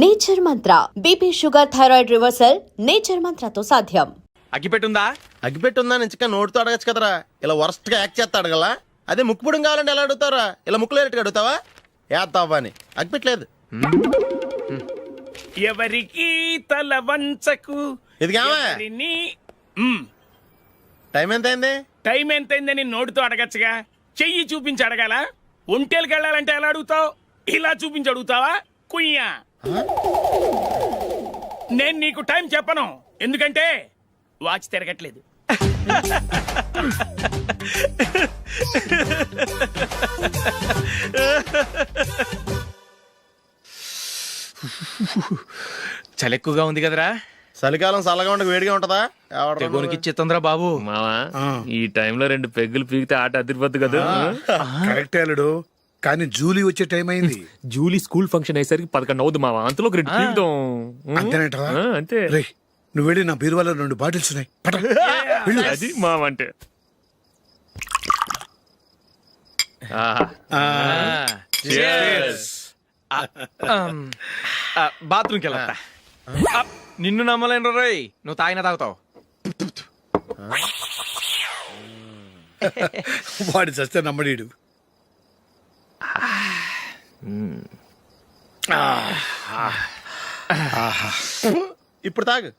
Nature Mantra BP sugar thyroid reversal nature మంత్రతో సాధ్యం. అగ్గిపెట్టుందా? అగ్గిపెట్టుందా నుంచి నోటితో అడగచ్చు కదరా. ఇలా వరస్ట్ గా యాక్ట్ చేస్తా అడగలా. అదే ముక్కుపుడం కావాలంటే ఎలా అడుగుతారా? ఇలా ముక్కులేటట్టు అడుగుతావా? ఏత్తావా అని. అగ్గిపెట్టలేదు. ఎవరికి తల వంచకు. ఇది కావా? టైం ఎంత అయింది? టైం ఎంతైందని నోటితో అడగచ్చుగా. చెయ్యి చూపించి అడగాల. ఒంటేలకు వెళ్ళాలంటే ఎలా అడుగుతావు? ఇలా చూపించి అడుగుతావా? కుయ్యా. నేను నీకు టైం చెప్పను, ఎందుకంటే వాచ్ తిరగట్లేదు. చలి ఎక్కువగా ఉంది కదరా. చలికాలం చల్లగా ఉండక వేడిగా ఉంటదా? తెగోనికి ఇచ్చేతుందిరా బాబు. మావా ఈ టైంలో 2 పెగ్గులు పీకితే ఆట అదిరిపోద్దు కదా. కరెక్ట్ అల్లుడు, కానీ జూలీ వచ్చే టైం అయింది. జూలీ స్కూల్ ఫంక్షన్ అయ్యేసరికి 11 అవుద్ది మావా. అంతలో 2 పీకుదాం. అంతేనేటరా? అంతే. రేయ్, నువ్వు వెళ్ళి నా బీరువాలో 2 బాటిల్స్ ఉన్నాయి. పట. వెళ్ళు. అది మావా అంటే. బాత్రూమ్కి వెళ్ళా. నిన్ను నమ్మలేను రోయ్, నువ్వు తాగినా తాగుతావు. వాడి చస్తే నమ్మడీడు. ఇప్పుడు తాగు.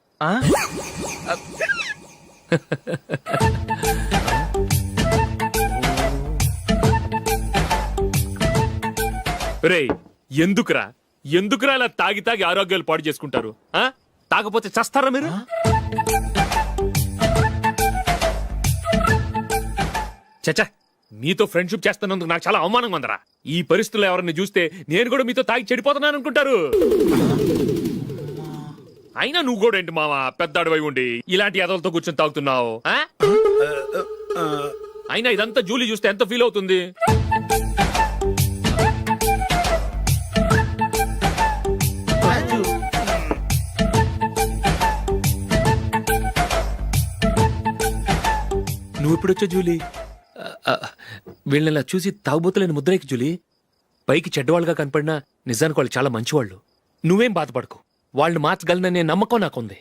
రేయ్, ఎందుకురా ఇలా తాగి ఆరోగ్యాలు పాడు చేసుకుంటారు? తాగపోతే చస్తారా మీరు? చచ్చా, మీతో ఫ్రెండ్షిప్ చేస్తున్నందుకు నాకు చాలా అవమానంగా ఉందరా. ఈ పరిస్థితుల్లో ఎవరిని చూస్తే నేను కూడా మీతో తాగి చెడిపోతున్నాను అనుకుంటారు. అయినా నువ్వు కూడా ఏంటి మావా, పెద్ద అడవై ఉండి ఇలాంటి ఎదలతో కూర్చొని తాగుతున్నావు? అయినా ఇదంతా జూలీ చూస్తే ఎంత ఫీల్ అవుతుంది? నువ్వు ఎప్పుడొచ్చా జూలీ? వీళ్ళని ఇలా చూసి తాగుబోతులేని ముద్రేకి జూలీ. పైకి చెడ్డవాళ్ళుగా కనపడినా నిజానికి వాళ్ళు చాలా మంచివాళ్ళు. నువ్వేం బాధపడకు, వాళ్ళని మార్చగలననే నమ్మకం నాకుంది.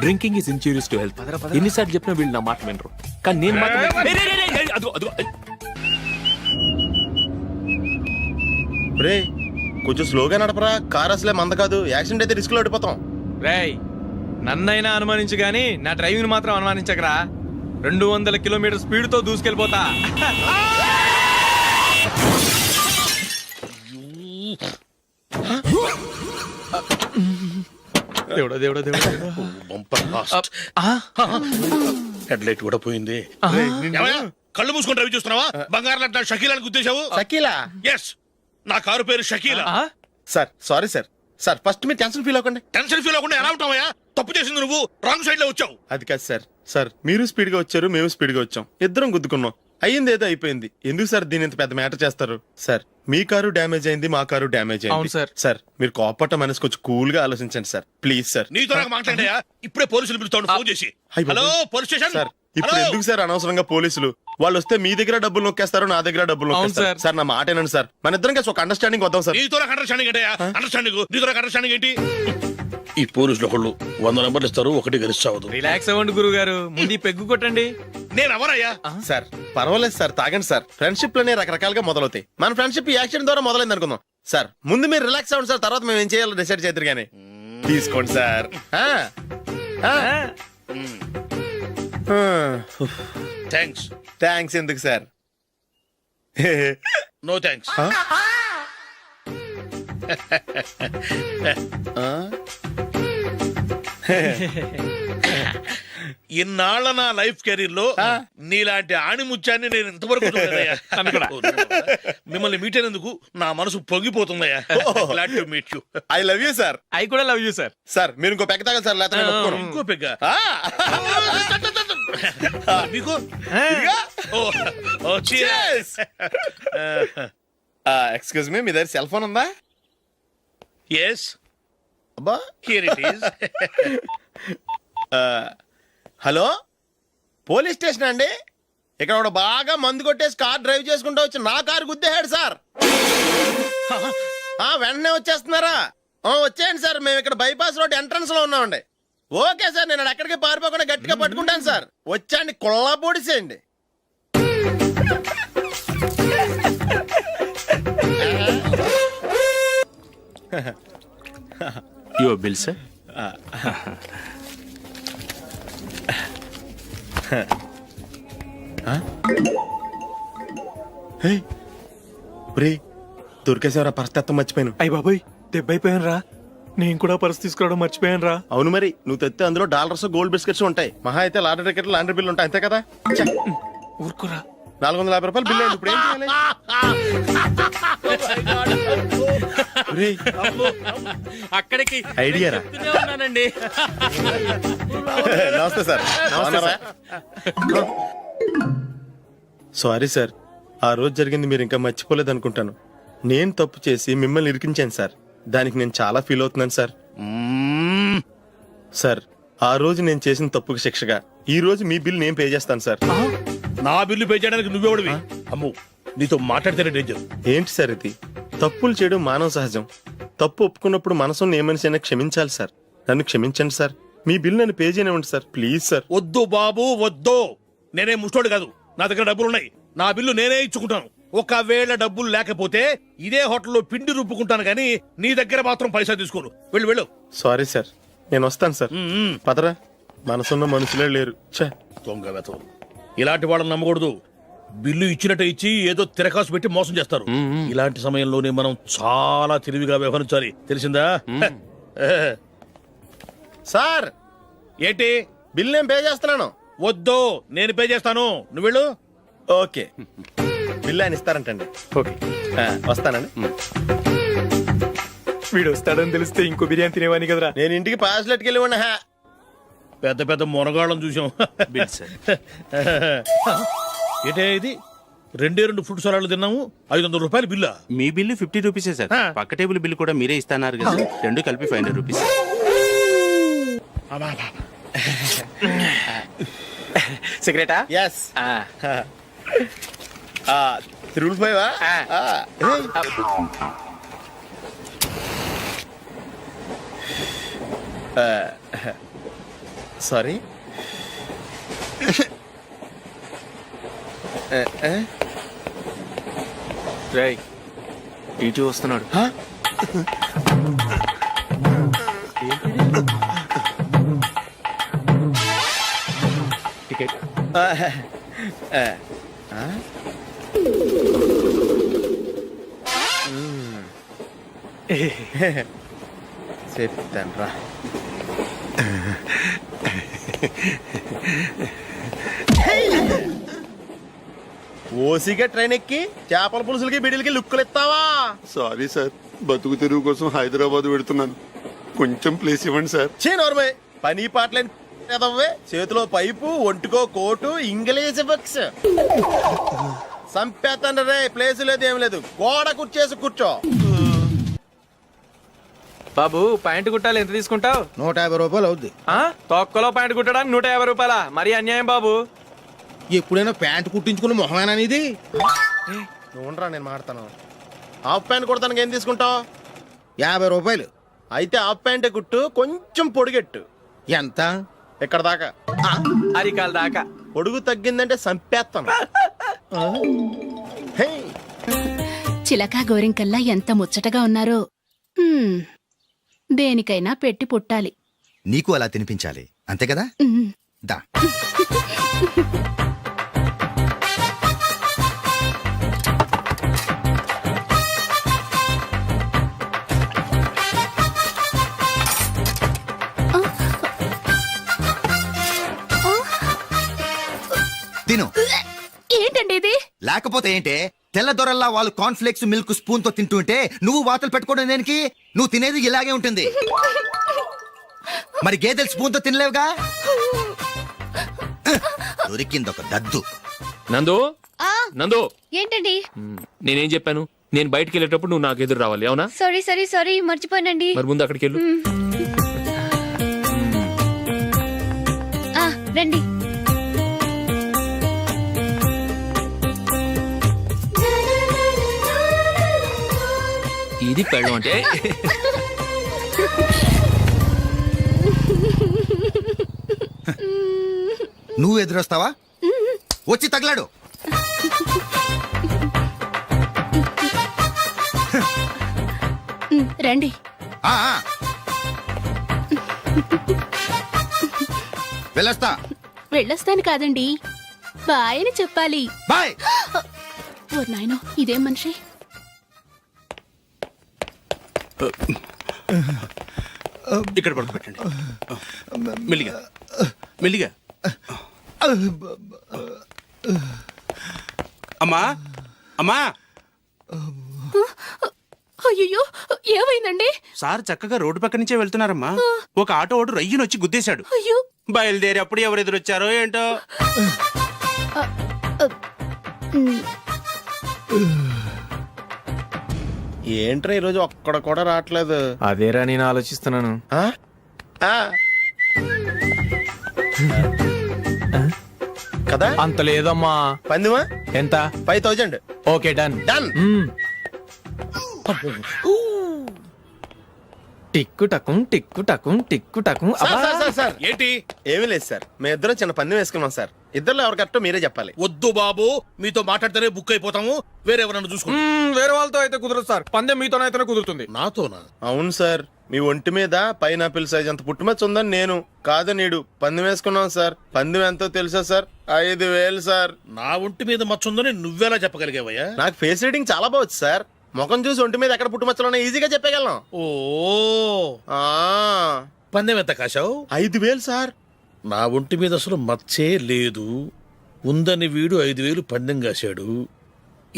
Drinking is injurious to health. ఎన్నిసార్లు చెప్పినా వీళ్ళు నా మాట వినరు. కానీ నేను మాత్రం రే, కొంచెం స్లోగా నడపరా. కార్ అసలే మంద కాదు. యాక్సిడెంట్ అయితే రిస్క్ లో ఓడిపోతాం. రేయ్, నన్నైనా అనుమానించు గాని నా డ్రైవింగ్ మాత్రం అనుమానించకరా. 200 కిలోమీటర్ స్పీడ్ తో దూసుకెళ్ళిపోతా. దేవుడా దేవుడా దేవుడా. హెడ్ లైట్ కూడా పోయింది. కళ్ళు మూసుకొని రవి చూస్తున్నావా? బంగారం లాంటి షకీలాని గుర్తించావు? షకీలా? ఎస్, నా కారు పేరు Shakeela. Sir sorry sir. Sir first మీరు టెన్షన్ ఫీల్ అవ్వకండి. టెన్షన్ ఫీల్ అవ్వకుండా ఎలా ఉంటావయ్యా? తప్పు చేసింది నువ్వు, రాంగ్ సైడ్ లో వచ్చావు. అది కాదు సార్. సార్ మీరు స్పీడ్ గా వచ్చారు, మేము స్పీడ్ గా వచ్చాం. ఇద్దరం గుద్దుకున్నాం. అయ్యింది ఏదో అయిపోయింది. ఎందుకు సార్ దీని ఇంత పెద్ద మ్యాటర్ చేస్తారు? సార్ మీ కారు డ్యామేజ్ అయింది, మా కారు డ్యామేజ్ అవును అయింది. సార్. సార్ మీరు కోపట్ట మనసు కొంచెం కూల్ గా ఆలోచించండి సార్, ప్లీజ్ సార్. నీతో నాకు మాట్లాడాయా? ఇప్పుడే పోలీసులు పిలుస్తాను, ఫోన్ చేసి. అయ్ బాబోయ్. Hello police station. సార్ ఇప్పుడు ఎందుకు సార్ అనవసరంగా పోలీసులు? వాళ్ళు వస్తే మీ దగ్గర డబ్బులు నొక్కేస్తారు, నా దగ్గర డబ్బులు నొక్కేస్తారు. సార్. సార్ నా మాట ఏనండి సార్. మన ఇద్దరం కలిసి ఒక అండర్స్టాండింగ్ వద్దాం సార్. నీతో నాకు అండర్స్టాండింగ్ ఏంటయ్యా? అండర్స్టాండింగ్ నీతో నాకు అండర్స్టాండింగ్ ఏంటి? ఈ పోలీసులు ఒకళ్ళు 100 నెంబర్లు ఇస్తారు, ఒకటి గెలుస్తావు. రిలాక్స్ అవ్వండి గురువు గారు, ముందు ఈ పెగ్గు కొట్టండి. నేను ఎవరయ్యా? సార్ పర్వాలేదు సార్, తాగండి సార్. ఫ్రెండ్షిప్ లోనే రకరకాలుగా మొదలవుతాయి. మన ఫ్రెండ్షిప్ ఈ యాక్సిడెంట్ ద్వారా మొదలైంది అనుకుందాం. సార్ ముందు మీరు రిలాక్స్ అవ్వండి సార్, తర్వాత మేము ఏం చేయాలో డిసైడ్ చేద్దరు గానీ. తీసుకోండి సార్. థ్యాంక్స్. థ్యాంక్స్ ఎందుకు సార్? No thanks. ఇన్నాళ్ళ నా లైఫ్ కెరీర్ లో నీలాంటి ఆణిముత్యాన్ని నేను ఇంతవరకు చూడలేదయ్యా. మిమ్మల్ని మీట్ అయినందుకు నా మనసు పొంగిపోతుందయ్యా. Glad to meet you. I love you sir. I కూడా లవ్ యూ సార్. సార్ మీరు ఇంకో పెక్క తాగాలి సార్, లేకపోతే నేను ఒప్పుకోను. ఇంకో పెగ్గ మీకు? ఎక్స్క్యూజ్ మీ, మీ దగ్గర సెల్ ఫోన్ ఉందా? ఎస్, అబ్బా here it is. Hello, police station అండి? ఇక్కడ ఒకడు బాగా మందు కొట్టేసి కార్ డ్రైవ్ చేసుకుంటూ వచ్చి నా కారు గుద్దేశాడు సార్. వెంటనే వచ్చేస్తున్నారా? వచ్చేయండి సార్, మేము ఇక్కడ బైపాస్ రోడ్ ఎంట్రన్స్ లో ఉన్నామండి. ఓకే సార్, నేను ఎక్కడికి పారిపోకుండా గట్టిగా పట్టుకుంటాను సార్. వచ్చాండి, కుళ్ళ పొడిసేయండి. Your bill sir. దొరికేసేవరా, పరిస్థితి మర్చిపోయాను. అయ్య బాబాయ్ దెబ్బైపోయాను రా. నేను కూడా పర్స్ తీసుకురావడం మర్చిపోయాను రా. అవును మరి, నువ్వు తెస్తే అందులో డాలర్స్ గోల్డ్ బిస్కెట్స్ ఉంటాయి. మహా అయితే లాటరీ టికెట్ లాండ్రీ బిల్లు ఉంటాయి, అంతే కదా. ఊరుకురా. 450 రూపాయలు బిల్లు అయింది. ఇప్పుడు ఏం చేయాలి? ఒరేయ్, అక్కడికి ఐడియా రా. చెప్తూనే ఉన్నానండి. నమస్తే సార్. సారీ సార్, ఆ రోజు జరిగింది మీరు ఇంకా మర్చిపోలేదు అనుకుంటాను. నేను తప్పు చేసి మిమ్మల్ని ఇరికించాను సార్. దానికి నేను చాలా ఫీల్ అవుతున్నాను సార్. సార్, ఆ రోజు నేను చేసిన తప్పుకి శిక్షగా ఈ రోజు మీ బిల్ నేను పే చేస్తాను సార్. నా బిల్లు పే చేయడానికి నువ్వెవడివి? అమ్ము, నీతో మాట్లాడితేనే డేంజర్. ఏంటి సార్ ఇది? తప్పులు చేయడం మానవ సహజం. తప్పు ఒప్పుకున్నప్పుడు మనసుని ఏ మనిషి అయినా క్షమించాలి సార్. నన్ను క్షమించండి సార్. మీ బిల్ నన్ను పే చేయనివ్వండి సార్, ప్లీజ్ సార్. వద్దు బాబు వద్దు. నేనే ముష్టోడు కాదు, నా దగ్గర డబ్బులున్నాయి. నా బిల్లు నేనే ఇచ్చుకుంటాను. ఒకవేళ డబ్బులు లేకపోతే ఇదే హోటల్లో పిండి రుబ్బుకుంటాను కానీ నీ దగ్గర మాత్రం పైసా తీసుకోను. వెళ్ళు వెళ్ళు. సారీ సార్, నేను వస్తాను సార్. పదరా, మనసున్న మనుషులే లేరు. ఛే, దొంగ వెతవు. ఇలాంటి వాళ్ళని నమ్మకూడదు. బిల్లు ఇచ్చినట్టు ఇచ్చి ఏదో తిరకాసు పెట్టి మోసం చేస్తారు. ఇలాంటి సమయంలోనే మనం చాలా తెలివిగా వ్యవహరించాలి, తెలిసిందా? సార్ ఏంటి? బిల్ నేను పే చేస్తున్నాను. వద్దు, నేను పే చేస్తాను, నువ్వు వెళ్ళు. ఓకే, బిల్ ఆయన ఇస్తారంటండి. ఓకే, వస్తానండి. వీడు వస్తాడని తెలిస్తే ఇంకో బిర్యానీ తినేవాని కదరా. నేను ఇంటికి పాస్లెట్కి వెళ్ళి ఉన్నా. పెద్ద పెద్ద మునగాళ్ళం చూసాం. Bill sir. ఏంటే ఇది? 2 ఫ్రూట్ సలాడ్లు తిన్నాము, 500 రూపాయలు బిల్లా? మీ బిల్లు 50 రూపీసే సార్. ఆ. పక్క టేబుల్ బిల్లు కూడా మీరే ఇస్తాన్నారు కదా సార్. రెండు కలిపి 500 రూపీస్. సిగరెటా? ఎస్. 355. సారీ. రేయ్, టీటీ వస్తున్నాడు. టికెట్. చెప్తాను రా. ఓసిగా ట్రైన్ ఎక్కి చేపల పులుసులకి బిడిలకి లుక్కులు ఇస్తావా? సారీ సార్, బతుకు తెరువు కోసం హైదరాబాద్ పెడుతున్నాను. కొంచెం ప్లేస్ ఇవ్వండి సార్. నోర్మే, పని పాటలేని కదవ్వే. చేతిలో పైపు, ఒంటికో కోటు, ఇంగ్లీష్ బుక్స్. సంపేతండ్రి రే, ప్లేస్ లేదు ఏం లేదు. గోడ కుర్చేసి కూర్చో. బాబు ప్యాంటు కుట్టాలి, ఎంత తీసుకుంటావు? 150 రూపాయలు అవుద్ది. తొక్కలో ప్యాంటు కుట్టడానికి 150 రూపాయల? మరి అన్యాయం బాబు. ఎప్పుడైనా ప్యాంటు కుట్టించుకున్న మొహమేనా ఇది? నువ్వురా, నేను మాడతాను. హాఫ్ ప్యాంట్ కుడతానికి ఏం తీసుకుంటావు? 50 రూపాయలు. అయితే హాఫ్ ప్యాంటే కుట్టు, కొంచెం పొడిగెట్టు. ఎంత? ఎక్కడ దాకా? అరికాల దాకా. పొడుగు తగ్గిందంటే సంపేస్తాను. హే, చిలకా గోరింకల్లా ఎంత ముచ్చటగా ఉన్నారో. దేనికైనా పెట్టి పుట్టాలి. నీకు అలా తినిపించాలి, అంతే కదా? దా. తిను. ఏంటండి ఇది? లేకపోతే ఏంటే, తెల్లదొరల్లా వాళ్ళు కార్న్ఫ్లేక్స్ మిల్క్ స్పూన్ తో తింటుంటే నువ్వు వాతలు పెట్టుకోవడం దేనికి? నువ్వు తినేది ఇలాగే ఉంటుంది. మరి గేదెలు స్పూన్ తో తినలేవుగా. దొరికిందొక దద్దు. నందు, నందు, ఏంటండి? నేనేం చెప్పాను? నేను బయటికి వెళ్ళేటప్పుడు నువ్వు నాకు ఎదురు రావాలి, అవునా? సారీ మర్చిపోయానండి. మరి ముందు అక్కడికి వెళ్ళు. రండి. ఇది పెళ్ళం అంటే నువ్వు ఎదురొస్తావా? వచ్చి తగలాడు. రండి. ఆ, ఆ. వెళ్ళొస్తా. వెళ్ళొస్తాను కాదండి, బాయ్ అని చెప్పాలి. బాయ్. ఓ నాయనో, ఇదేం మనిషి. ఇక్కడ పడుకోబెట్టండి. మెల్లిగా మెల్లిగా. అమ్మా అమ్మా, అయ్యో, ఏమైందండి? సార్ చక్కగా రోడ్డు పక్క నుంచే వెళ్తున్నారమ్మా. ఒక ఆటో ఓడు రయ్యను వచ్చి గుద్దేశాడు. అయ్యో. బయలుదేరి అప్పుడు ఎవరు ఎదురొచ్చారో ఏంటో. ఏంట్రా ఈరోజు ఒక్కడ కూడా రావట్లేదు. అదేరా నేను ఆలోచిస్తున్నాను. ఆ? ఆ. కదా అంత లేదమ్మా. పందిమా ఎంత? 5000. Okay done. డన్. టిక్కు టకుం టిక్కు టకుం టిక్కు టకుం. సార్ ఏంటి? ఏమీ లేదు సార్, మేము ఇద్దరం చిన్న పందెం వేసుకున్నాం సార్. ఇద్దరు ఎవరు కరెక్టో మీరే చెప్పాలి. వద్దు బాబు, మీతో మాట్లాడితేనే బుక్ అయిపోతాము. వేరెవరన్నా చూసుకోండి. వేరే వాళ్ళతో అయితే కుదరదు సార్, పందెం మీతోనైతేనే కుదురుతుంది. నాతోనా? అవును సార్, మీ ఒంటి మీద పైనాపిల్ సైజ్ అంత పుట్టుమచ్చ ఉందని నేను కాదు నీడు పందెం వేసుకున్నాం సార్. పందెం ఎంతో తెలుసా సార్? 5000 సార్. నా ఒంటి మీద మచ్చ ఉందని నువ్వెలా చెప్పగలిగావయ్యా? నాకు ఫేస్ రీడింగ్ చాలా బాగుంది సార్. ముఖం చూసి ఒంటి మీద ఎక్కడ పుట్టుమచ్చలో ఈజీగా చెప్పగలను. ఓ, ఆ, పందెం ఎంత కాశావు? 5000 సార్. నా ఒంటి మీద అసలు మచ్చే లేదు. ఉందని వీడు 5000 పందెం కాశాడు.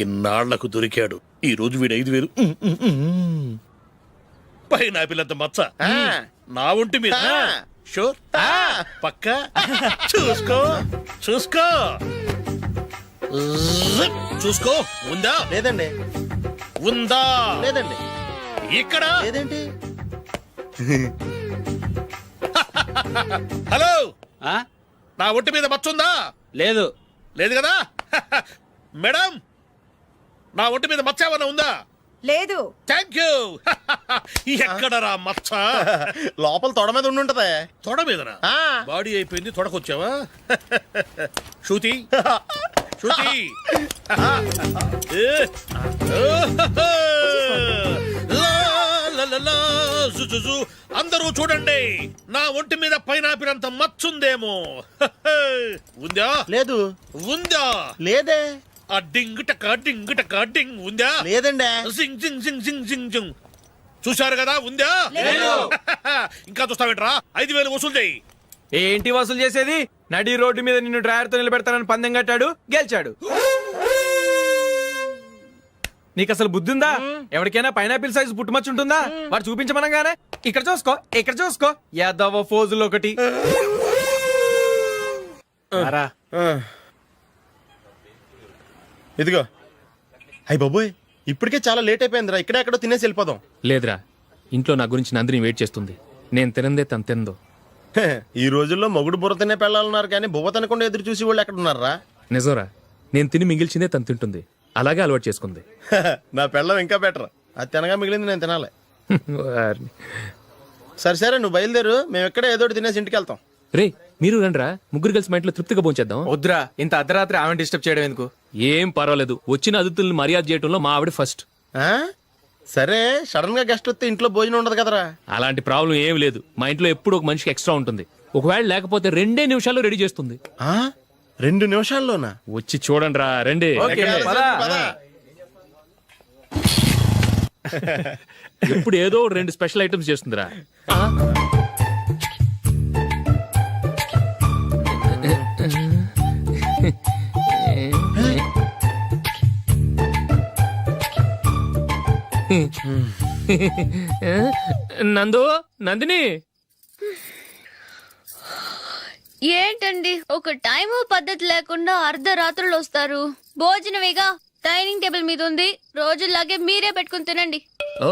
ఇన్నాళ్లకు దొరికాడు. ఈ రోజు వీడు 5000. పైన పిల్లంత మచ్చ ఆ. నా ఒంటి మీద. ఆ. షూర్? ఆ. పక్క చూసుకో చూసుకో జిప్. చూసుకో. ఉందా? లేదండి. ఉందా? లేదండి. ఇక్కడ లేదేంటి? హలో, నా ఒంటి మీద మచ్చ ఉందా? లేదు. లేదు కదా? మేడం, నా ఒంటి మీద మచ్చ ఏమన్నా ఉందా? లేదు. Thank you. ఎక్కడరా మచ్చ? లోపల తొడ మీద ఉండుంటదే. తొడ మీదనా? ఆ. బాడీ అయిపోయింది, తొడకొచ్చావా? శృతి శృతి. అందరూ చూడండి, నా ఒంటి మీద పైనాపిల్ అంత మచ్చుందేమో. ఉందా? లేదు. ఉందా? లేదే. ఆ డింగ్ టక డింగ్ టక డింగ్ ఉందా? లేదండి. జింగ్ జింగ్ జింగ్ జింగ్ జింగ్ జింగ్. చూశారు కదా? ఉందా? ఇంకా చూస్తావేంట్రా? 5000 వసూలు చేయి. ఏంటి వసూలు చేసేది? నడి రోడ్డు మీద నిన్ను డ్రైవర్ తో నిలబెడతానని పందెం కట్టాడు, గెలిచాడు. నీకు అసలు బుద్ధి ఉందా? ఎవరికైనా పైనాపిల్ సైజ్ పుట్టుమచ్చు ఉంటుందా? వాడు చూపించమనగానే ఇక్కడ చూసుకో, ఇక్కడ చూసుకో, యాదవ ఫోజులు ఒకటి. రా. ఇదిగో. అయ్య బాబోయ్, ఇప్పటికే చాలా లేట్ అయిపోయిందిరా. ఇక్కడే ఎక్కడో తినేసి వెళ్ళిపోదాం. లేదురా, ఇంట్లో నా గురించి నందిని వెయిట్ చేస్తుంది. నేను తినందే తను తిందో. హే, ఈ రోజుల్లో మొగుడు బుర్ర తినే పెళ్ళాలన్నారు కానీ బువ్వ తినకుండా ఎదురు చూసి వాళ్ళు ఎక్కడ ఉన్నారా? నిజంరా, నేను తిని మిగిల్చిందే తను తింటుంది. అలాగే అలవాటు చేసుకుంది. నా పెళ్ళం ఇంకా బెటర్. అది తినగా మిగిలింది నేను తినాలి. వారిని. సరే నువ్వు బయలుదేరు, మేము ఎక్కడే ఏదో ఒకటి తినేసి ఇంటికి వెళ్తాం. రే, మీరు రండ్రా, ముగ్గురు కలిసి మా ఇంట్లో తృప్తిగా పోంచేద్దాం. వద్దురా, ఇంత అర్ధరాత్రి ఆమె డిస్టర్బ్ చేయడం ఎందుకు? ఏం పర్వాలేదు, వచ్చిన అతిథుల్ని మర్యాద చేయడంలో మా ఆవిడ ఫస్ట్. ఆ? సరే, సడన్ గా గెస్ట్ వస్తే ఇంట్లో భోజనం ఉండదు కదరా. అలాంటి ప్రాబ్లం ఏం లేదు. మా ఇంట్లో ఎప్పుడు ఒక మనిషికి ఎక్స్ట్రా ఉంటుంది. ఒకవేళ లేకపోతే 2 నిమిషాల్లో రెడీ చేస్తుంది. ఆ? 2 నిమిషాల్లోనా? వచ్చి చూడండి రా, రండి. ఓకే, పద. ఎప్పుడు ఏదో 2 స్పెషల్ ఐటమ్స్ చేస్తుందిరా. నందు, నందిని. ఏంటండి, ఒక టైం పద్ధతి లేకుండా అర్ధరాత్రులు వస్తారు. భోజనమేగా డైనింగ్ టేబుల్ మీద ఉంది. రోజుల్లాగే మీరే పెట్టుకుని తినండి. ఓ,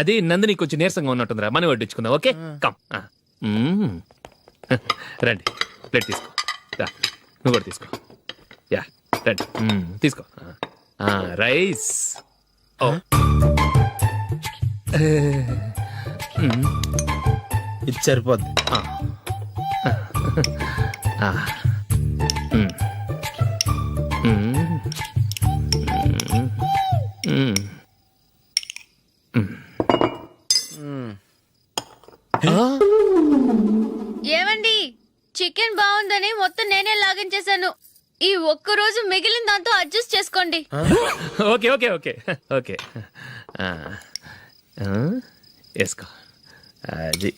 అది నందిని కొంచెం నీరసంగా ఉన్నట్టుందిరా. మనీ వడ్డించుకుందాం. Okay, come. రండి, ప్లేట్ తీసుకో. రా, నువ్వు కూడా తీసుకో. యా, రండి, తీసుకో. రైస్. ఇది సరిపోద్ది. ఏమండి, చికెన్ బాగుందని మొత్తం నేనే లాగించేశాను. ఈ ఒక్క రోజు మిగిలిన దాంతో అడ్జస్ట్ చేసుకోండి. ఓకే ఓకే ఓకే ఓకే వేసుకో. అది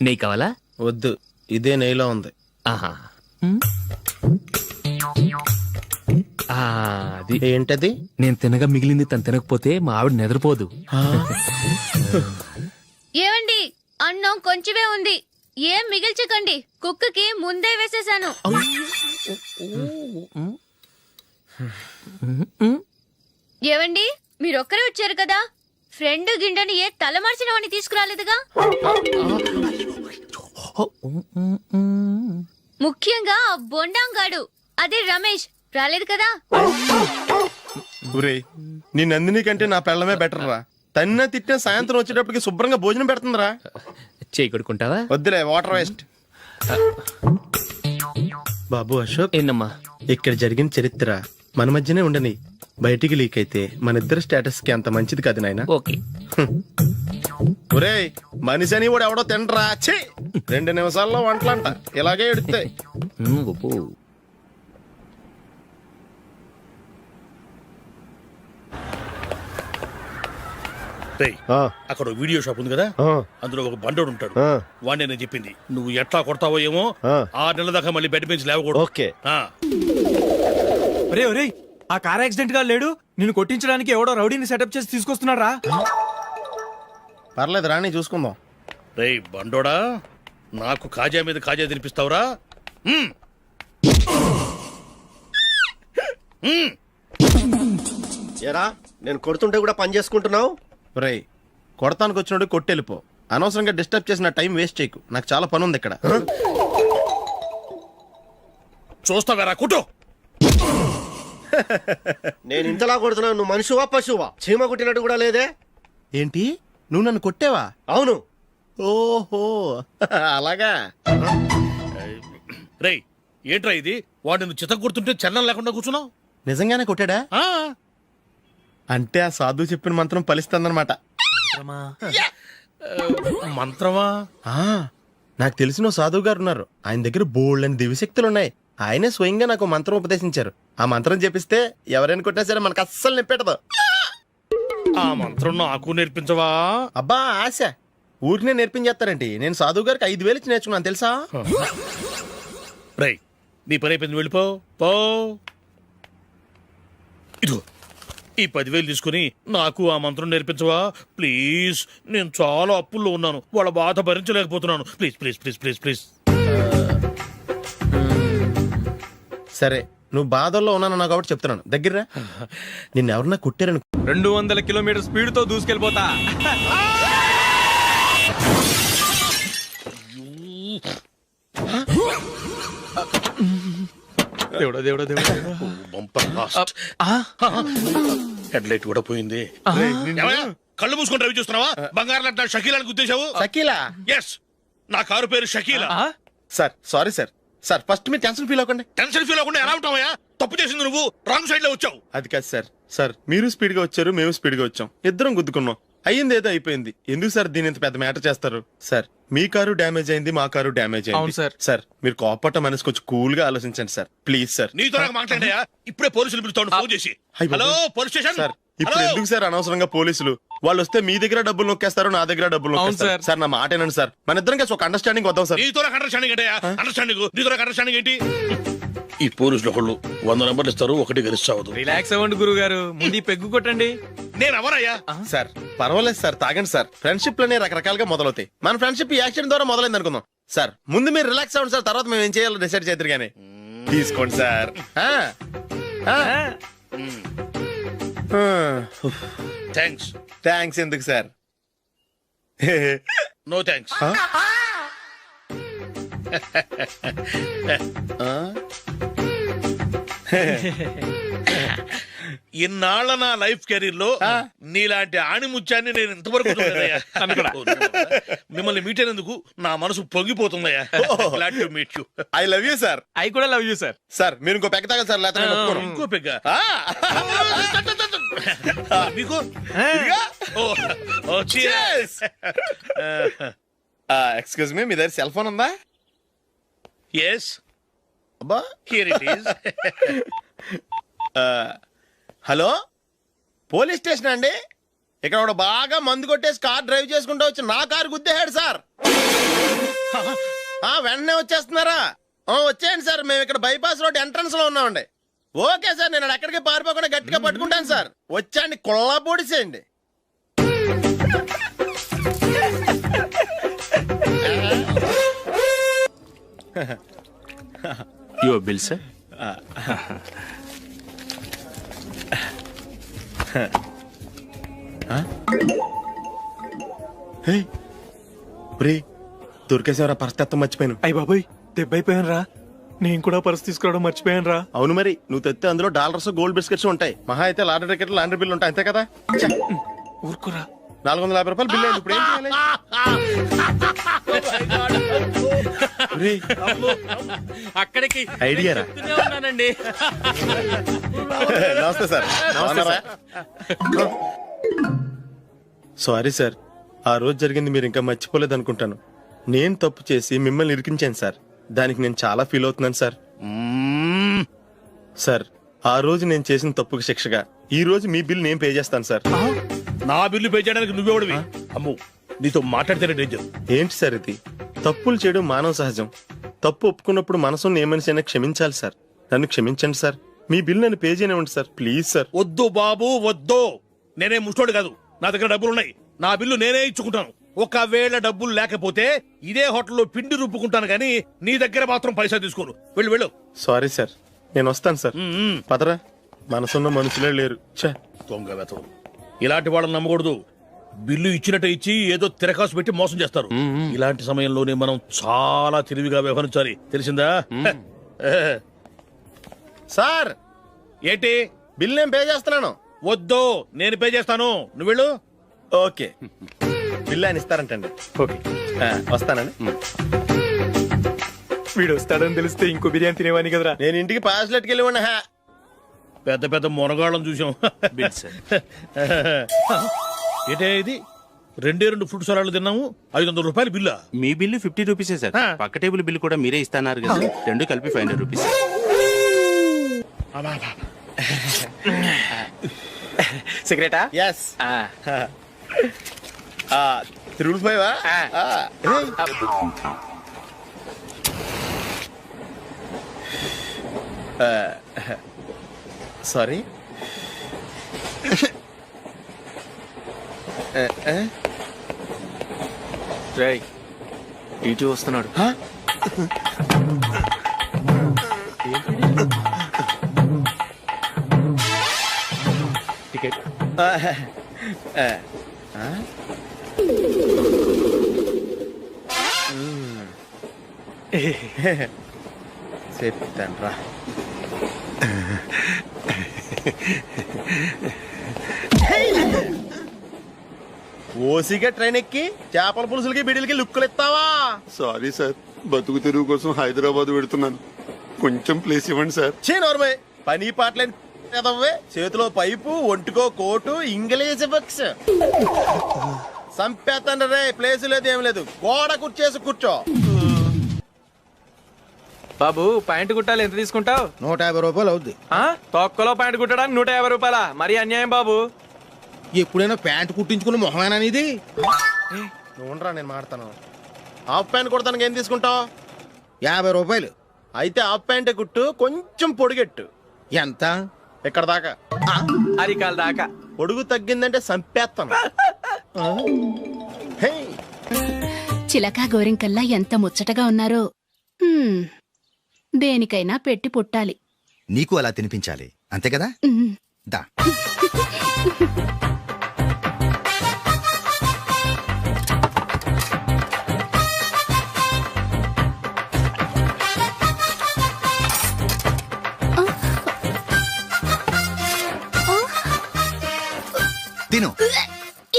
నెయ్యి కావాలా? వద్దు, ఇదే నెయ్యిలో ఉంది. ఆహా. అది ఏంటది? నేను తినగా మిగిలింది తను తినకపోతే మా ఆవిడ నిద్రపోదు. ఏమండి, అన్నం కొంచెమే ఉంది, ఏం మిగిల్చకండి. కుక్కకి ముందే వేసేసాను. ఏవండి, మీరొక్కరే వచ్చారు కదా, ఫ్రెండ్ గిండెని ఏ తలమార్చిన వాడిని తీసుకురాలేదుగా. ముఖ్యంగా ఆ బొండాంగాడు, అదే రమేష్, రాలేదు కదా. ఊరే, నీ నందిని కంటే నా పెళ్ళమే బెటర్ రా. తన్న తిట్టిన సాయంత్రం వచ్చేటప్పటికి శుభ్రంగా భోజనం పెడుతుందిరా. చేయి కొడుకుంటావా? వద్దులే, వాటర్ వేస్ట్. బాబు అశోక్, ఏంటమ్మా? ఇక్కడ జరిగిన చరిత్ర మన మధ్యనే ఉండని, బయటికి లీక్ అయితే మన ఇద్దరు స్టేటస్ కి అంత మంచిది కాదు నాయన. ఓకే. ఒరే, మనిషి అని కూడా ఎవడో తినరా. 2 నిమిషాల్లో వంటలంట, ఇలాగే ఎడుతాయి. అక్కడ వీడియో షాప్ ఉంది కదా, అందులో ఒక బండోడు ఉంటాడు. వాడిని నేను చెప్పింది, నువ్వు ఎట్లా కొడతావో ఏమో, 6 నెలల దాకా మళ్ళీ బెడ్ పెంచి లేవకూడదు. ఓకే. ఒరే ఒరే, ఆ కార్ యాక్సిడెంట్ గా లేడు, నిన్ను కొట్టించడానికి ఎవడో రౌడీని సెటప్ చేసి తీసుకొస్తున్నాడు రా. పర్లేదు రాని, చూసుకుందాం. రేయ్ బండోడా, నాకు కాజా మీద కాజా తినిపిస్తావురా? ఎరా, నేను కొడుతుంటే కూడా పని చేసుకుంటున్నావు. ఒరేయ్, కొడతానికి వచ్చినోడు కొట్టెళ్ళిపో. అనవసరంగా డిస్టర్బ్ చేసిన టైం వేస్ట్ చేయకు, నాకు చాలా పని ఉంది ఇక్కడ. చూస్తావేరా కుట్టు. నేను ఇంతలా కొడుతున్నావు, నువ్వు మనిషివా పశువా? చీమ కుట్టినట్టు కూడా లేదే. ఏంటి, నువ్వు నన్ను కొట్టావా? అవును. ఓహో, అలాగా. రేయ్ ఏంట్రా ఇది, వాడు నువ్వు చిత్త కొడుతుంటే చలనం లేకుండా కూర్చున్నావు. నిజంగానే కొట్టాడా? అంటే ఆ సాధువు చెప్పిన మంత్రం ఫలిస్తుందన్నమాట. మంత్రమా? నాకు తెలిసిన ఓ సాధువు గారు ఉన్నారు, ఆయన దగ్గర బోల్డ్ అని దివ్యశక్తులు ఉన్నాయి. ఆయనే స్వయంగా నాకు మంత్రం ఉపదేశించారు. ఆ మంత్రం చెప్పిస్తే ఎవరైనా కొట్టినా సరే మనకు అస్సలు నిప్పెట్టదు. ఆ మంత్రం నాకు నేర్పించవా? అబ్బా ఆశ, ఊరినే నేర్పించేస్తారండి. నేను సాధువు గారికి 5,000 ఇచ్చి నేర్చుకున్నాను తెలుసా. రేయ్ నీ పని అయిపోయింది, వెళ్ళిపో పో. ఇదిగో ఈ 10,000 తీసుకుని నాకు ఆ మంత్రం నేర్పించవా ప్లీజ్. నేను చాలా అప్పుల్లో ఉన్నాను, వాళ్ళ బాధ భరించలేకపోతున్నాను. Please please please please please. సరే, నువ్వు బాధల్లో ఉన్నాను నాకు కాబట్టి చెప్తున్నాను. దగ్గర నిన్ను ఎవరన్నా కొట్టారని 200 కిలోమీటర్ స్పీడ్ తో దూసుకెళ్ళిపోతా. దేవుడా దేవుడా దేవుడా, బంపర్ లాస్ట్. హెడ్ లైట్ కూడా పోయింది. ఏమయ్యా, కళ్ళు మూసుకొని రవి చూస్తున్నావా? బంగారం లాంటి షకీలాని గుర్తించావు? షకీలా? ఎస్, నా కారు పేరు Shakeela. Sir sorry sir. Sir first మీరు టెన్షన్ ఫీల్ అవ్వకండి. టెన్షన్ ఫీల్ అవ్వకుండా ఎలా ఉంటావయ్యా? తప్పు చేసింది నువ్వు, రాంగ్ సైడ్ లో వచ్చావు. అది కాదు సార్. సార్ మీరు స్పీడ్ గా వచ్చారు, మేము స్పీడ్ గా వచ్చాం, ఇద్దరం గుద్దుకున్నాం. అయ్యింది ఏదో అయిపోయింది. ఎందుకు సార్ దీని ఇంత పెద్ద మ్యాటర్ చేస్తారు? సార్ మీ కారు డ్యామేజ్ అయింది, మా కారు డ్యామేజ్ అవును అయింది. సార్. సార్ మీరు కోపట్ట మనసు కొంచెం కూల్ గా ఆలోచించండి సార్, ప్లీజ్ సార్. నీతో నాకు మాట్లాడాయా? ఇప్పుడే పోలీసులు పిలుస్తాను, ఫోన్ చేసి. అయ్ బాబోయ్. Hello police station. సార్ ఇప్పుడు ఎందుకు సార్ అనవసరంగా పోలీసులు? వాళ్ళు వస్తే మీ దగ్గర డబ్బులు నొక్కేస్తారు, నా దగ్గర డబ్బులు అవును నొక్కేస్తారు. సార్. సార్ నా మాట ఏనండి సార్, మన ఇద్దరం కలిసి ఒక అండర్స్టాండింగ్ వద్దాం సార్. నీతో నాకు అండర్స్టాండింగ్ ఏంటయ్యా? అండర్స్టాండింగ్ నీతో నాకు అండర్స్టాండింగ్ ఏంటి? ఈ పోలీసులు ఒకళ్ళు 100 నెంబర్లు ఇస్తారు, ఒకటి గెలిచావదు. రిలాక్స్ అవ్వండి గురువు గారు, ముందు ఈ పెగ్గు కొట్టండి. నేను ఎవరయ్యా? సార్ పర్వాలేదు సార్, తాగండి సార్. ఫ్రెండ్షిప్ లోనే రకరకాలుగా మొదలవుతాయి. మన ఫ్రెండ్షిప్ ఈ యాక్సిడెంట్ ద్వారా మొదలైంది అనుకుందాం. సార్ ముందు మీరు రిలాక్స్ అవ్వండి సార్, తర్వాత మేము ఏం చేయాలో డిసైడ్ చేద్దరు గానీ. తీసుకోండి సార్. థ్యాంక్స్. థ్యాంక్స్ ఎందుకు సార్? No thanks. ఇన్నాళ్ళ నా లైఫ్ కెరీర్ లో నీలాంటి ఆణిముత్యాన్ని నేను ఇంతవరకు చూడలేదయ్యా. మిమ్మల్ని మీట్ అయినందుకు నా మనసు పొంగిపోతుందయ్యా. Glad to meet you. I love you sir. I కూడా లవ్ యూ సార్. సార్ మీరు ఇంకో పెక్క తాగండి సార్, లేకపోతే నేను ఒప్పుకోను. ఇంకో పెగ్గ మీకు ఎక్స్క్యూజ్ మీ, మీ దగ్గర సెల్ ఫోన్ ఉందా? ఎస్, అబ్బా, here it is. Hello, police station అండి. ఇక్కడ ఒకడు బాగా మందు కొట్టేసి కార్ డ్రైవ్ చేసుకుంటూ వచ్చి నా కారు గుద్దేశాడు సార్. వెంటనే వచ్చేస్తున్నారా? వచ్చేయండి సార్, మేము ఇక్కడ బైపాస్ రోడ్ ఎంట్రన్స్ లో ఉన్నామండి. ఓకే సార్, నేను ఎక్కడికి పారిపోకుండా గట్టిగా పట్టుకుంటాను సార్. వచ్చాండి, కుళ్ళా పొడిసేయండి. Your bill sir. దొరికేసేవరా, పరిస్థితి మర్చిపోయాను. అయ్య బాబాయ్, దెబ్బైపోయాను రా. నేను కూడా పర్స్ తీసుకురావడం మర్చిపోయాను రా. అవును మరి, నువ్వు తెస్తే అందులో డాలర్స్, గోల్డ్ బిస్కెట్స్ ఉంటాయి. మహా అయితే లాటరీ టికెట్, లాండ్రీ బిల్లు ఉంటాయి, అంతే కదా. ఊరుకురా. 450 రూపాయలు బిల్లు అయింది. ఇప్పుడు ఏం చేయాలి? ఒరేయ్, అక్కడికి ఐడియా రా. ఉన్నానండి. నమస్తే సార్. సారీ సార్, ఆ రోజు జరిగింది మీరు ఇంకా మర్చిపోలేదు అనుకుంటాను. నేను తప్పు చేసి మిమ్మల్ని ఇరికించాను సార్. దానికి నేను చాలా ఫీల్ అవుతున్నాను సార్. సార్, ఆ రోజు నేను చేసిన తప్పుకి శిక్షగా ఈ రోజు మీ బిల్ నేను పే చేస్తాను సార్. నా బిల్లు పే చేయడానికి నువ్వెవడివి? అమ్ము, నీతో మాట్లాడితేనే డేంజర్. ఏంటి సార్ ఇది? తప్పులు చేయడం మానవ సహజం. తప్పు ఒప్పుకున్నప్పుడు మనసుని ఏ మనిషి అయినా క్షమించాలి సార్. నన్ను క్షమించండి సార్. మీ బిల్ నన్ను పే చేయనివ్వండి సార్, ప్లీజ్ సార్. వద్దు బాబు, వద్దు. నేనే ముష్టోడు కాదు, నా దగ్గర డబ్బులున్నాయి. నా బిల్లు నేనే ఇచ్చుకుంటాను. ఒకవేళ డబ్బులు లేకపోతే ఇదే హోటల్లో పిండి రుబ్బుకుంటాను కానీ నీ దగ్గర మాత్రం పైసా తీసుకోను. వెళ్ళు వెళ్ళు. సారీ సార్, నేను వస్తాను సార్. పదరా, మనసున్న మనుషులే లేరు. దొంగ వెతవు. ఇలాంటి వాళ్ళని నమ్మకూడదు. బిల్లు ఇచ్చినట్టు ఇచ్చి ఏదో తిరకాసు పెట్టి మోసం చేస్తారు. ఇలాంటి సమయంలోనే మనం చాలా తెలివిగా వ్యవహరించాలి, తెలిసిందా? సార్, ఏంటి? బిల్ నేను పే చేస్తున్నాను. వద్దు, నేను పే చేస్తాను, నువ్వు వెళ్ళు. ఓకే, బిల్ ఆయన ఇస్తారంటండి. ఓకే, వస్తానండి. వీడు వస్తాడని తెలిస్తే ఇంకో బిర్యానీ తినేవాని కదరా. నేను ఇంటికి పాస్లెట్కి వెళ్ళి ఉన్నా. పెద్ద పెద్ద మునగాళ్ళం చూసాం. Bill sir. ఏంటే ఇది? 2 ఫ్రూట్ సలాడ్లు తిన్నాము, 500 రూపాయలు బిల్లా? మీ బిల్లు 50 రూపీసే సార్. పక్క టేబుల్ బిల్ కూడా మీరే ఇస్తాన్నారు కదా, రెండు కలిపి 500 రూపీస్. సిగరెటా? ఎస్. 3 సారీ. రేయ్, ఇటు వస్తున్నాడు. టికెట్. చెప్తాను రా. ఓసిగా ట్రైన్ ఎక్కి చేపల పులుసులకి బిడిలకి లుక్కులు ఇస్తావా? సారీ సార్, బతుకు తెరువు కోసం హైదరాబాద్ పెడుతున్నాను. కొంచెం ప్లేస్ ఇవ్వండి సార్. నోర్మే, పని పాటలేని కదవ్వే. చేతిలో పైపు, ఒంటికో కోటు, ఇంగ్లీష్ బుక్స్. సంపేతండ్రి రే, ప్లేస్ లేదు ఏం లేదు. గోడ కుర్చేసి కూర్చో. బాబు, ప్యాంటు కుట్టాలి, ఎంత తీసుకుంటావు? 150 రూపాయలు అవుద్ది. తొక్కలో ప్యాంటు కుట్టడానికి 150 రూపాయల? మరి అన్యాయం బాబు. ఎప్పుడైనా ప్యాంట్ కుట్టించుకున్న మొహమేనా ఇది? నువ్వురా, నేను మాడతాను. హాఫ్ ప్యాంట్ కుడతానికి ఏం తీసుకుంటావు? 50 రూపాయలు. అయితే హాఫ్ ప్యాంటే కుట్టు, కొంచెం పొడిగెట్టు. ఎంత? ఇక్కడ దాకా, అరికాల దాకా. పొడుగు తగ్గిందంటే సంపేస్తాను. హే, చిలకా గోరింకల్లా ఎంత ముచ్చటగా ఉన్నారో. దేనికైనా పెట్టి పుట్టాలి. నీకు అలా తినిపించాలి, అంతే కదా? దా. తిను.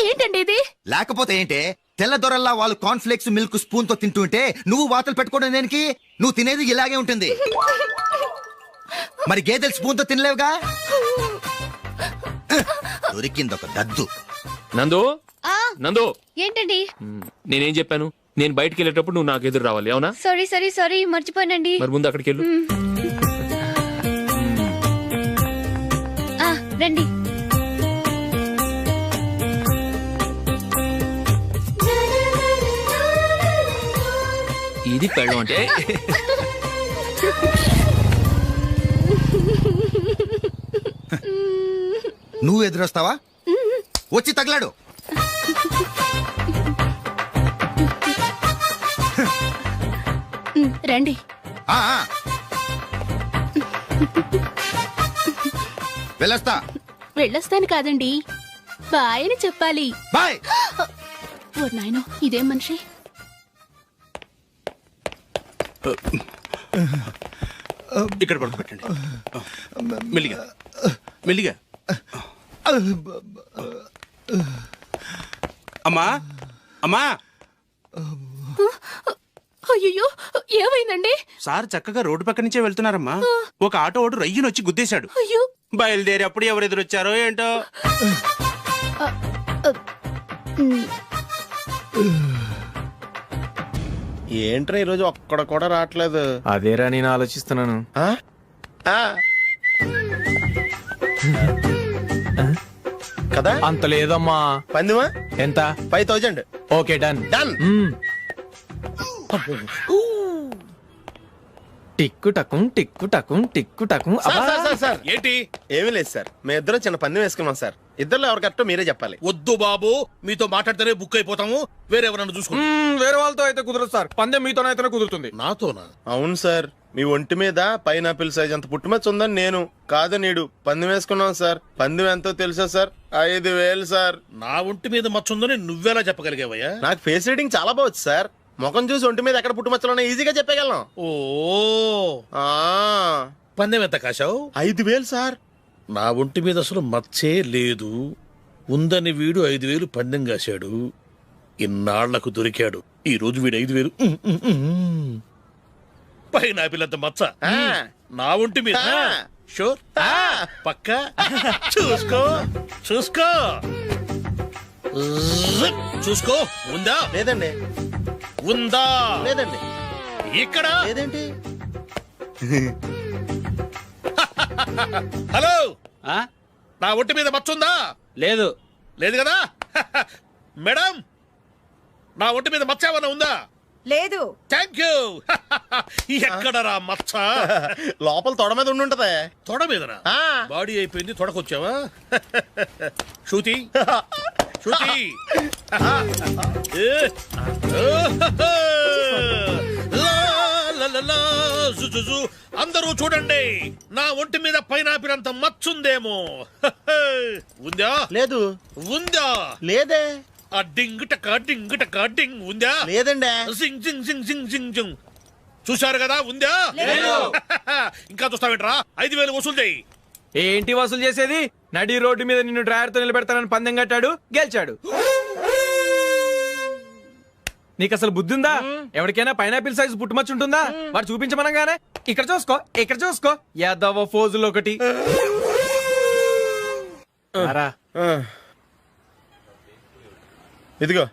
ఏంటండి ఇది? లేకపోతే ఏంటే, తెల్ల దొరల్లా వాళ్ళు కాన్ఫ్లెక్స్ మిల్క్ స్పూన్ తో తింటుంటే నువ్వు వాతలు పెట్టుకోవడం దేనికి? నువ్వు తినేది ఇలాగే ఉంటుంది. మరి గేదెలు స్పూన్ తో తినలేవుగా. దొరికింది ఒక దద్దు. నందు ఆ, నందు ఏంటండి? నేనేం చెప్పాను? నేను బయటికి వెళ్ళేటప్పుడు నువ్వు నాకు ఎదురు రావాలి, అవునా? సారీ మర్చిపోయానండి. మరి ముందు అక్కడికి వెళ్ళు. ఆ, రండి. ఇది పెళ్ళం అంటే నువ్వు ఎదురొస్తావా? వచ్చి తగలాడు. రండి. ఆ, ఆ. వెళ్ళొస్తా. వెళ్ళొస్తాను కాదండి, బాయ్ అని చెప్పాలి. బాయ్. ఓ నాయనో, ఇదేం మనిషి? ఇక్కడ పడుకోబెట్టండి. మెల్లిగా మెల్లిగా. అమ్మా అమ్మా, అయ్యో, ఏమైందండి? సార్ చక్కగా రోడ్డు పక్క నుంచే వెళ్తున్నారమ్మా. ఒక ఆటో ఓడు రయ్యను వచ్చి గుద్దేశాడు. అయ్యో, బయలుదేరి అప్పుడు ఎవరు ఎదురొచ్చారో ఏంటో. ఏంట్రా ఈరోజు ఒక్కడ కూడా రావట్లేదు. అదేరా నేను ఆలోచిస్తున్నాను. ఆ? ఆ. కదా అంత లేదమ్మా. పందిమా ఎంత? 5000. Okay, done. డన్. టిక్కు టకుం టిక్కు టకుం టిక్కు టకుం. సార్ ఏంటి? ఏమీ లేదు సార్, మేము ఇద్దరం చిన్న పందెం వేసుకున్నాం సార్. ఇద్దరు ఎవరు కరెక్టో మీరే చెప్పాలి. వద్దు బాబు, మీతో మాట్లాడితేనే బుక్ అయిపోతాము. వేరెవరన్నా చూసుకుంటాం. వేరే వాళ్ళతో అయితే కుదరదు సార్, పందెం మీతోనైతేనే కుదురుతుంది. నాతోనా? అవును సార్, మీ ఒంటి మీద పైనాపిల్ సైజ్ అంత పుట్టుమచ్చ ఉందని నేను కాదు నీడు పందెం వేసుకున్నాం సార్. పందెం ఎంతో తెలుసా సార్? 5000 సార్. నా ఒంటి మీద మచ్చ ఉందని నువ్వెలా చెప్పగలిగావయ్యా? నాకు ఫేస్ రీడింగ్ చాలా బాగుంది సార్. ముఖం చూసి ఒంటి మీద ఎక్కడ పుట్టుమచ్చలో ఈజీగా చెప్పగలం. ఓ, ఆ, పందెం ఎంత కాశావు? 5000 సార్. నా ఒంటి మీద అసలు మచ్చే లేదు. ఉందని వీడు 5000 పందెం కాశాడు. ఇన్నాళ్లకు దొరికాడు. ఈ రోజు వీడు 5000. పైన పిల్లంత మచ్చ ఆ. నా ఒంటి మీద. ఆ. షూర్? ఆ. పక్క చూసుకో చూసుకో జిప్. చూసుకో. ఉందా? లేదండి. ఉందా? లేదండి. ఇక్కడ లేదేంటి? హలో, ఆ? నా ఒంటి మీద మచ్చ ఉందా? లేదు. లేదు కదా? మేడం, నా ఒంటి మీద మచ్చ ఏమన్నా ఉందా? లేదు. Thank you. ఎక్కడరా మచ్చ? లోపల తొడ మీద ఉండుంటదే. తొడ మీదనా? ఆ. బాడీ అయిపోయింది, తొడకొచ్చావా? శృతి శృతి. ఏ. లా, లా, లా, లా, జు, జు, జు. అందరూ చూడండి, నా ఒంటి మీద పైనాపిల్ అంత మచ్చుందేమో. ఉందా? లేదు. ఉందా? లేదే. ఆ డింగ్ టక డింగ్ టక డింగ్ ఉందా? లేదండి. జింగ్ జింగ్ జింగ్ జింగ్ జింగ్ జింగ్. చూశారు కదా? ఉందా? ఇంకా చూస్తావేంట్రా? 5000 వసూలు చేయి. ఏంటి వసూలు చేసేది? నడి రోడ్డు మీద నిన్ను డ్రైవర్ తో నిలబెడతానని పందెం కట్టాడు, గెలిచాడు. నీకు అసలు బుద్ధి ఉందా? ఎవరికైనా పైనాపిల్ సైజ్ పుట్టుమచ్చు ఉంటుందా? వాడు చూపించమనగానే ఇక్కడ చూసుకో, ఇక్కడ చూసుకో, యాదవ ఫోజులు ఒకటి. రా. ఆ. ఇదిగో.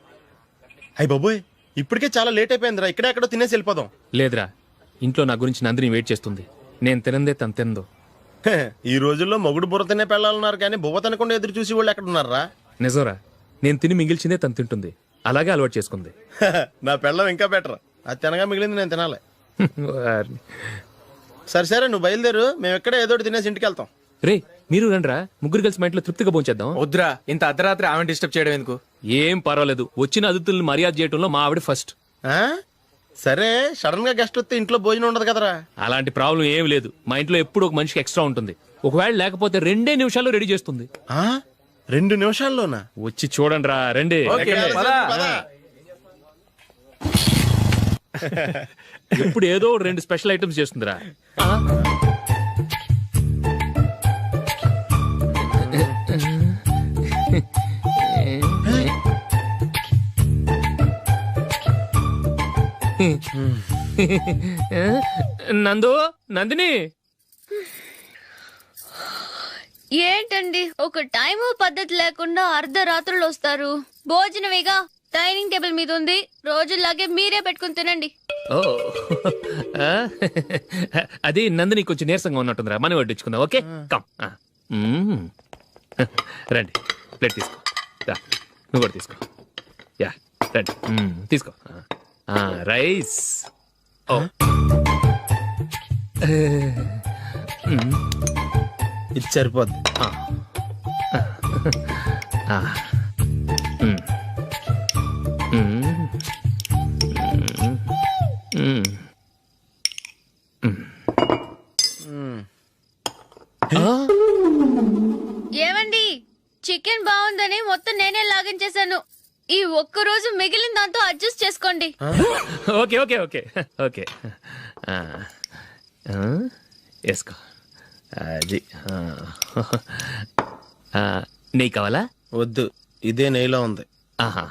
అయ్య బాబోయ్, ఇప్పటికే చాలా లేట్ అయిపోయిందిరా. ఇక్కడే ఎక్కడో తినేసి వెళ్ళిపోదాం. లేదురా, ఇంట్లో నా గురించి నందిని వెయిట్ చేస్తుంది. నేను తినందే తను తిందో. హే, ఈ రోజుల్లో మొగుడు బుర్ర తినే పెళ్ళాలన్నారు కానీ బువ్వ తినకుండా ఎదురు చూసి వాళ్ళు ఎక్కడ ఉన్నారా? నిజంరా, నేను తిని మిగిల్చిందే తను తింటుంది. అలాగే అలవాటు చేసుకుంది. నా పెళ్ళం ఇంకా బెటర్. అది తినగా మిగిలింది నేను తినాలి. వారిని. సరే సరే, నువ్వు బయలుదేరు. మేము ఎక్కడే ఏదో ఒకటి తినేసి ఇంటికి వెళ్తాం. రే, మీరు రండ్రా, ముగ్గురు కలిసి మా ఇంట్లో తృప్తిగా పోంచేద్దాం. వద్దురా, ఇంత అర్ధరాత్రి ఆమె డిస్టర్బ్ చేయడం ఎందుకు? ఏం పర్వాలేదు, వచ్చిన అతిథుల్ని మర్యాద చేయడంలో మా ఆవిడ ఫస్ట్. ఆ? సరే, సడన్ గా గెస్ట్ వస్తే ఇంట్లో భోజనం ఉండదు కదరా. అలాంటి ప్రాబ్లం ఏం లేదు. మా ఇంట్లో ఎప్పుడు ఒక మనిషికి ఎక్స్ట్రా ఉంటుంది. ఒకవేళ లేకపోతే 2 నిమిషాల్లో రెడీ చేస్తుంది. ఆ? 2 నిమిషాల్లోనా? వచ్చి చూడండి రా, రండి. ఓకే, పద. పద. ఎప్పుడు ఏదో 2 స్పెషల్ ఐటమ్స్ చేస్తుందిరా. నందు నందిని ఏంటండి ఒక టైము పద్ధతి లేకుండా అర్ధరాత్రులు వస్తారు. భోజనమేగా డైనింగ్ టేబుల్ మీద ఉంది. రోజుల్లాగే మీరే పెట్టుకుని తినండి. ఓ ఆ? అది నందిని కొంచెం నీరసంగా ఉన్నట్టుందిరా, మనం వడ్డించుకుందాం. Okay come. రండి, ప్లేట్ తీసుకో. రా, నువ్వు కూడా తీసుకో. యా రండి, తీసుకో. రైస్. ఓ ఇది సరిపోద్ది. ఏమండి, చికెన్ బాగుందని మొత్తం నేనే లాగించేశాను. ఈ ఒక్క రోజు మిగిలిన దాంతో అడ్జస్ట్ చేసుకోండి. ఓకే ఓకే ఓకే ఓకే వేసుకో. అది నెయ్యి కావాలా? వద్దు, ఇదే నెయ్యిలో ఉంది. ఆహా.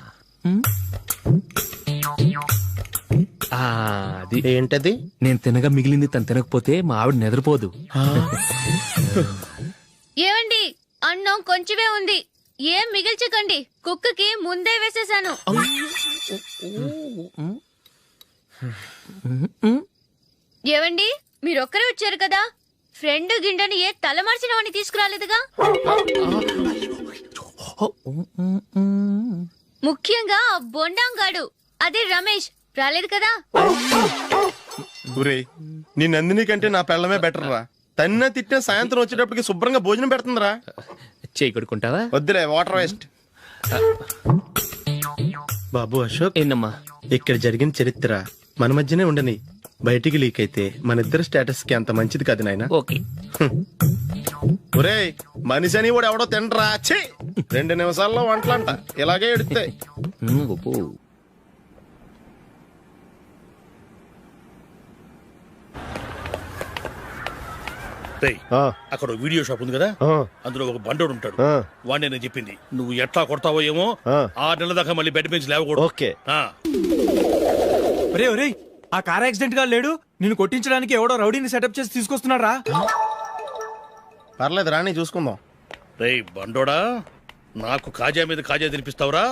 అది ఏంటది? నేను తినగా మిగిలింది తను తినకపోతే మా ఆవిడ నిద్రపోదు. ఏమండి, అన్నం కొంచెమే ఉంది. ఏం మిగిల్చకండి, కుక్కకి ముందే వేసేసాను. ఏవండి, మీరొక్కరే వచ్చారు కదా, ఫ్రెండ్ గిండెని ఏ తలమార్చిన వాడిని తీసుకురాలేదుగా. ముఖ్యంగా ఆ బొండాంగాడు, అదే రమేష్, రాలేదు కదా. ఊరే, నీ నందిని కంటే నా పెళ్ళమే బెటర్ రా. తన్న తిట్టిన సాయంత్రం వచ్చేటప్పటికి శుభ్రంగా భోజనం పెడుతుందిరా. చేయి కొడుకుంటావా? వద్దులే, వాటర్ వేస్ట్. బాబు అశోక్, ఏంటమ్మా? ఇక్కడ జరిగిన చరిత్ర మన మధ్యనే ఉండని, బయటికి లీక్ అయితే మన ఇద్దరు స్టేటస్ కి అంత మంచిది కాదు నాయన. ఓకే. ఒరే, మనిషి అని కూడా ఎవడో తినరా. 2 నిమిషాల్లో వంటలంట ఇలాగే ఎడితే. అక్కడ వీడియో షాప్ ఉంది కదా, అందులో ఒక బండోడు ఉంటాడు. వాడిని నేను చెప్పింది, నువ్వు ఎట్లా కొడతావో ఏమో. 6 నెలల దాకా మళ్ళీ బెడ్ పెంచి లేవకూడదు. ఓకే. ఒరే ఒరే, ఆ కార్ యాక్సిడెంట్ గా లేడు, నిన్ను కొట్టించడానికి ఎవడో రౌడీని సెటప్ చేసి తీసుకొస్తున్నారా? పర్లేదు రాని, చూసుకుందాం. రేయ్ బండోడా, నాకు కాజా మీద కాజా తినిపిస్తావురా?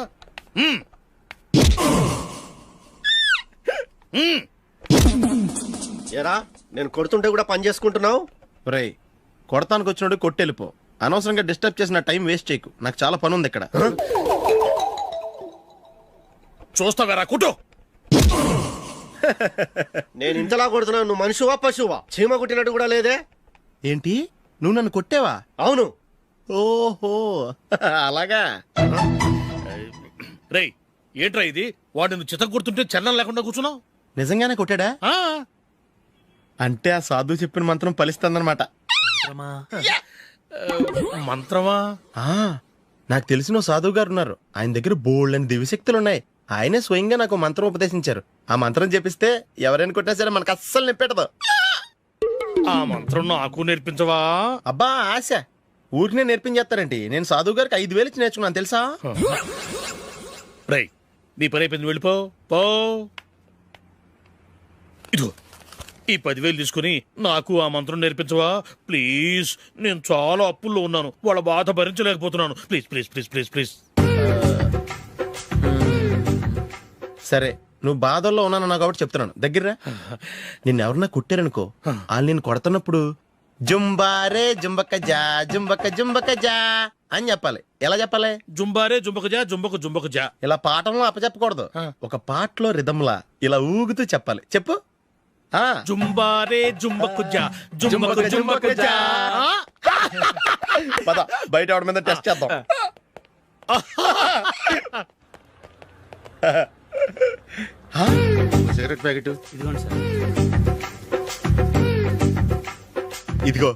ఎరా, నేను కొడుతుంటే కూడా పని చేసుకుంటున్నావు. రే, కొడతానికి వచ్చినట్టు కొట్టెళ్ళిపో. అనవసరంగా డిస్టర్బ్ చేసిన టైం వేస్ట్ చేయకు, నాకు చాలా పని ఉంది ఇక్కడ. చూస్తావేరా కుట్టు. నేను ఇంతలా కొడుతున్నావు, నువ్వు మనుషువా పశువా? చీమ కుట్టినట్టు కూడా లేదే. ఏంటి, నువ్వు నన్ను కొట్టావా? అవును. ఓహో అలాగా. రేయ్ ఏంట్రా ఇది, వాడు నువ్వు చిత్త గుర్తుంటే చలనం లేకుండా కూర్చున్నావు. నిజంగానే కొట్టాడా? అంటే ఆ సాధువు చెప్పిన మంత్రం ఫలిస్తుందన్నమాట. మంత్రమా? నాకు తెలిసిన సాధువు గారు ఉన్నారు, ఆయన దగ్గర బోల్డ్ అని దివ్యశక్తులు ఉన్నాయి. ఆయనే స్వయంగా నాకు మంత్రం ఉపదేశించారు. ఆ మంత్రం చెప్పిస్తే ఎవరైనా కొట్టినా సరే మనకు అస్సలు నిప్పెట్టదు. ఆ మంత్రం నాకు నేర్పించవా? అబ్బా ఆశ, ఊరినే నేర్పించేస్తారండి. నేను సాధువు గారికి 5,000 ఇచ్చి నేర్చుకున్నాను తెలుసా. రేయ్ నీ పని అయిపోయింది, వెళ్ళిపో పో. ఇదిగో ఈ 10,000 తీసుకుని నాకు ఆ మంత్రం నేర్పించవా ప్లీజ్. నేను చాలా అప్పుల్లో ఉన్నాను, వాళ్ళ బాధ భరించలేకపోతున్నాను. Please please please please please. సరే, నువ్వు బాధల్లో ఉన్నాను నాకు కాబట్టి చెప్తున్నాను. దగ్గర నిన్ను ఎవరన్నా కుట్టారనుకో, వాళ్ళు నేను కొడుతున్నప్పుడు జుంబారే జుంబక జా జుంబక జుంబక జా అని చెప్పాలి. ఎలా చెప్పాలి? జుంబారే జుంబక జా జుంబక జుంబక జా. ఇలా పాఠంలో అప్పచెప్పకూడదు, ఒక పాటలో రిధంలా ఇలా ఊగుతూ చెప్పాలి. చెప్పు. జుంబారే జుంబకు జా జుంబకు జుంబకు జా. పద బయట ఆవిడ మీద టెస్ట్ చేద్దాం. సిగరెట్ ప్యాకెట్ ఇదిగో.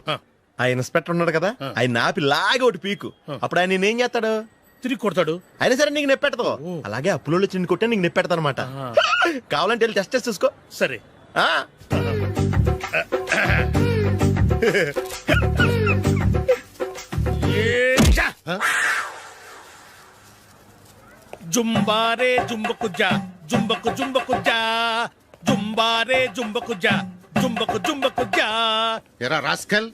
ఆ ఇన్స్పెక్టర్ ఉన్నాడు కదా, ఆయన ఆపి లాగా ఒకటి పీకు. అప్పుడు ఆయన నేనేం చేస్తాడు? తిరిగి కొడతాడు. అయినా సరే నీకు నెప్పెడతావు. అలాగే అప్పులో చిన్న కొట్టే నీకు నెప్పెడతా అనమాట. కావాలంటే వెళ్ళి టెస్ట్ చేసి చూసుకో. సరే. జుంబారే జుంబకు జా జుంబకు జుంబకు జా జుంబారే జుంబకు జా జుంబకు జుంబకు జా. ఎరా రాస్కల్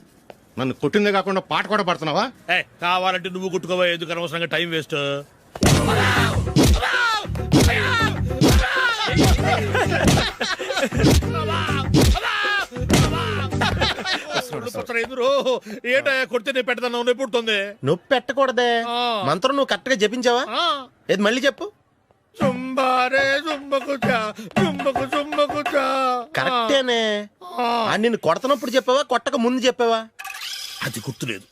నన్ను కొట్టిందే కాకుండా పాట కూడా పడుతున్నావా? కావాలంటే నువ్వు కొట్టుకోవా, ఎందుకు అనవసరంగా టైం వేస్ట్. ఏటా కొడితే నేను పెడతాను నొప్పి పుడుతుంది. నొప్పి పెట్టకూడదే. మంత్రం నువ్వు కరెక్ట్ గా జపించావా? ఏది మళ్ళీ చెప్పు. జుంబారే జుంబకు జా జుంబకు జుంబకు జా. కరెక్టేనే. నిన్ను కొడుతున్నప్పుడు చెప్పావా, కొట్టక ముందు చెప్పావా? అది గుర్తులేదు.